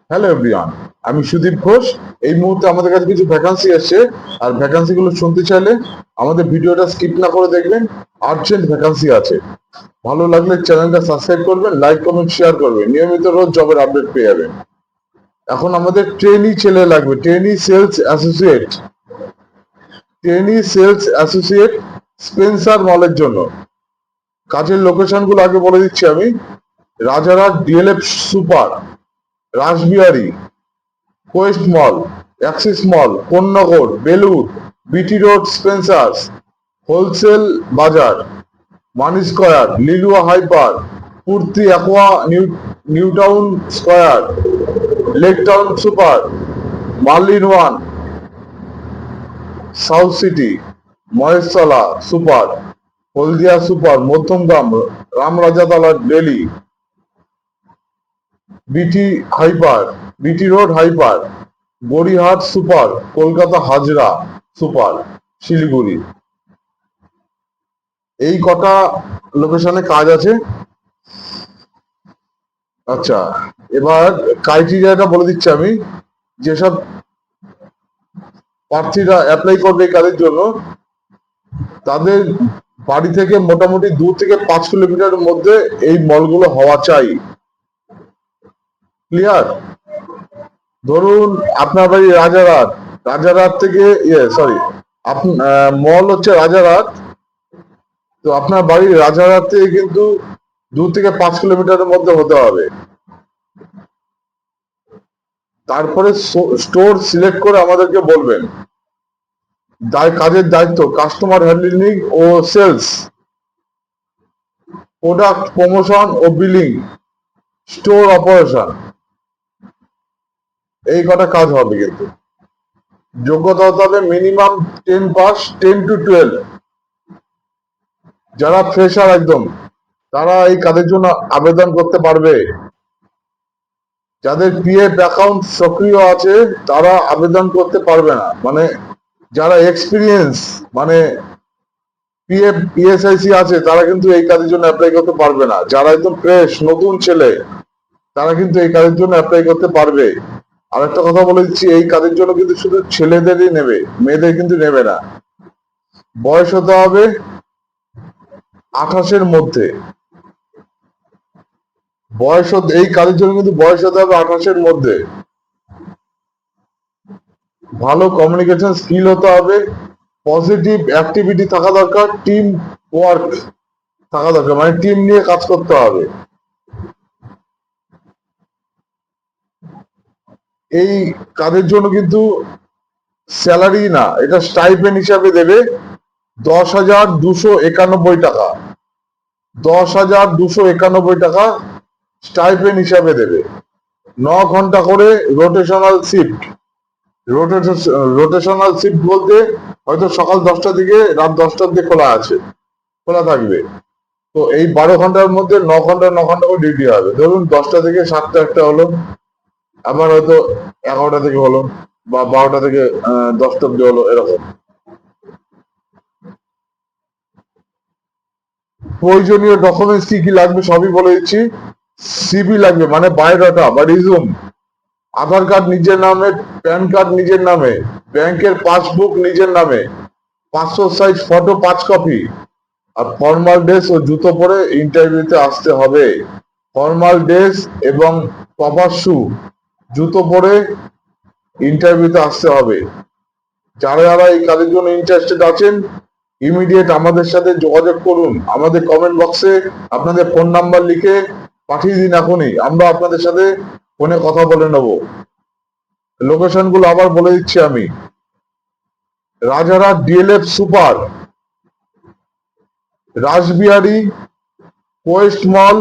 Hello everyone, আমি সুদীপ ঘোষ। এই মুহূর্তে আমাদের কাছে কিছু ভ্যাকান্সি আসছে, আর ভ্যাকান্সি গুলো শুনতে চাইলে আমাদের ভিডিওটা স্কিপ না করে দেখবেন। আর্জেন্ট ভ্যাকান্সি আছে। ভালো লাগলে চ্যানেলটা সাবস্ক্রাইব করবেন, লাইক কমেন্ট শেয়ার করবেন। নিয়মিত রোজ জবের আপডেট পেয়ে যাবেন। এখন আমাদের ট্রেনি ছেলে লাগবে, ট্রেনি সেলস অ্যাসোসিয়েট স্পেন্সার মলের জন্য। কাজের লোকেশন গুলো আগে বলে দিচ্ছি আমি। Rajarhat DLF Super, Rashbehari, Quest Mall, Axis Mall, Konnagar, Belur, BT Road Spencer's, Wholesale Bazaar, Mani Square, Liluah Hyper, Purti Aqua, New Town Square, Lake Town Super, Merlin One, South City, Maheshtala Super, Haldia Super, Madhyamgram, Ramrajatala Daily, BT Hyper, BT Road Hyper, Gariahat Super, Kolkata Hazra Super, Siliguri. এই কটা লোকেশনে কাজ আছে। আচ্ছা, এবার ক্রাইটেরিয়াটা বলে দিচ্ছি আমি। যেসব প্রার্থীরা অ্যাপ্লাই করবে এই কাজের জন্য, তাদের বাড়ি থেকে মোটামুটি 2 থেকে 5 কিলোমিটারের মধ্যে এই মলগুলো হওয়া চাই। ক্লিয়ার? ধরুন আপনার বাড়ি রাজারহাট, রাজারহাট থেকে মল হচ্ছে রাজারহাট, তো আপনার বাড়ি রাজারহাট থেকে কিন্তু 2 থেকে 5 কিলোমিটারের মধ্যে হতে হবে। তারপরে স্টোর সিলেক্ট করে আমাদেরকে বলবেন। কাজের দায়িত্ব কাস্টমার হ্যান্ডলিং ও সেলস, প্রোডাক্ট প্রমোশন ও বিলিং, স্টোর অপারেশন। এই কটা কাজ হবে কিন্তু। যোগ্যতা হতে হবে মিনিমাম 10 পাস, 10 to 12। যারা ফ্রেশার একদম, তারা এই কাজের জন্য আবেদন করতে পারবে। যাদের পিএফ অ্যাকাউন্ট সক্রিয় আছে তারা আবেদন করতে পারবে না। মানে যারা এক্সপিরিয়েন্স, মানে পিএফ ইএসআইসি আছে, তারা কিন্তু এই কাজের জন্য অ্যাপ্লাই করতে পারবে না। যারা একদম ফ্রেশ নতুন ছেলে, তারা কিন্তু এই কাজের জন্য অ্যাপ্লাই করতে পারবে। আর একটা কথা বলে দিচ্ছি, এই কাজের জন্য কিন্তু শুধু ছেলেদেরই নেবে, মেয়েদের কিন্তু নেবে না। বয়স হতে হবে 28-এর মধ্যে। এই কাজের জন্য কিন্তু বয়স হতে হবে 28-এর মধ্যে। ভালো কমিউনিকেশন স্কিল হতে হবে, পজিটিভ অ্যাক্টিভিটি থাকা দরকার, টিম ওয়ার্ক থাকা দরকার, মানে টিম নিয়ে কাজ করতে হবে। এই কাজের জন্য কিন্তু স্যালারি না, এটা স্টাইপেন্ড হিসাবে দেবে 10,291 টাকা। 10,291 টাকা স্টাইপেন্ড হিসাবে দেবে। 9 ঘন্টা করে রোটেশনাল শিফট। রোটেশনাল শিফট বলতে হয়তো সকাল 10টা থেকে রাত 10টা অব্দি খোলা থাকবে। তো এই 12 ঘন্টার মধ্যে 9 ঘন্টা 9 ঘন্টা করে ডিউটি হবে। ধরুন 10টা থেকে 7টা একটা হলো, আবার হয়তো 11টা থেকে হলো, বা 12টা থেকে 10টা অব্দি হলো, এরকম। প্রয়োজনীয় ডকুমেন্টস কি কি লাগবে সবই বলে দিচ্ছি। সিভি লাগবে, মানে বায়োডাটা বা রিজুম, আধার কার্ড নিজের নামে, প্যান কার্ড নিজের নামে, ব্যাংকের পাসবুক নিজের নামে, পাসপোর্ট সাইজ ফটো 5 কপি। আর ফর্মাল ড্রেস ও জুতো পরে ইন্টারভিউতে আসতে হবে। ফর্মাল ড্রেস এবং প্রপার শু, জুতো পরে ইন্টারভিউতে আসতে হবে। যারা যারা এই কাজের জন্য ইন্টারেস্টেড আছেন, ইমিডিয়েট আমাদের সাথে যোগাযোগ করুন। আমাদের কমেন্ট বক্সে আপনাদের ফোন নাম্বার লিখে পাঠিয়ে দিন এখনই, আমরা আপনাদের সাথে ফোনে কথা বলে নেব। লোকেশন গুলো আবার বলে দিচ্ছি আমি। Rajarhat DLF Super, Rashbehari, Quest Mall,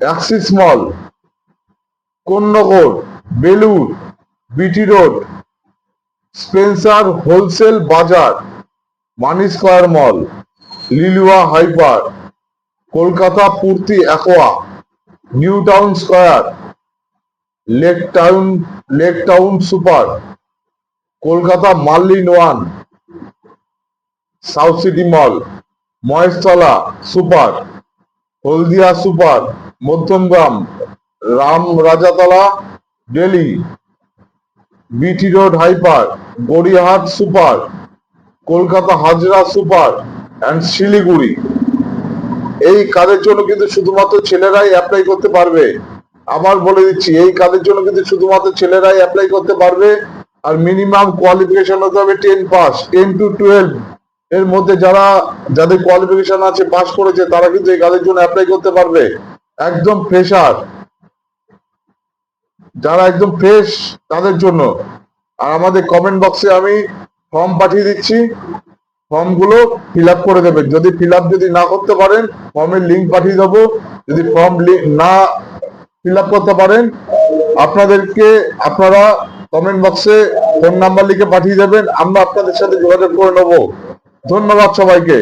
Axis Mall, Konnagar, Belur, BT Road Spencer Wholesale Bazaar, Mani Square Mall, Liluah Hyper, Kolkata Purti Aqua, New Town Square, Lake Town Super, Kolkata Merlin One, South City Mall, Maheshtala Super, Haldia Super, Madhyamgram, Ramrajatala Delhi, BT Road Hyper, Gariahat Super, Kolkata Hazra Super and Siliguri. এই কাজের জন্য কিন্তু শুধুমাত্র ছেলেরাই apply করতে পারবে। আবার বলে দিচ্ছি, এই কাজের জন্য কিন্তু শুধুমাত্র ছেলেরাই অ্যাপ্লাই করতে পারবে। আর মিনিমাম কোয়ালিফিকেশন হতে হবে 10 পাস, 10 to 12 এর মধ্যে যাদের কোয়ালিফিকেশন আছে, পাস করেছে, তারা কিন্তু এই কাজের জন্য অ্যাপ্লাই করতে পারবে। একদম ফ্রেশার, যারা একদম ফ্রেশ তাদের জন্য। আর আমাদের কমেন্ট বক্সে আমি ফর্ম পাঠিয়ে দিচ্ছি, ফর্মগুলো ফিল আপ করে দেবেন। যদি ফিল আপ না করতে পারেন, ফর্মের লিঙ্ক পাঠিয়ে দেবো। যদি ফর্ম না ফিল আপ করতে পারেন, আপনারা কমেন্ট বক্সে ফোন নাম্বার লিখে পাঠিয়ে দেবেন, আমরা আপনাদের সাথে যোগাযোগ করে নেবো। ধন্যবাদ সবাইকে।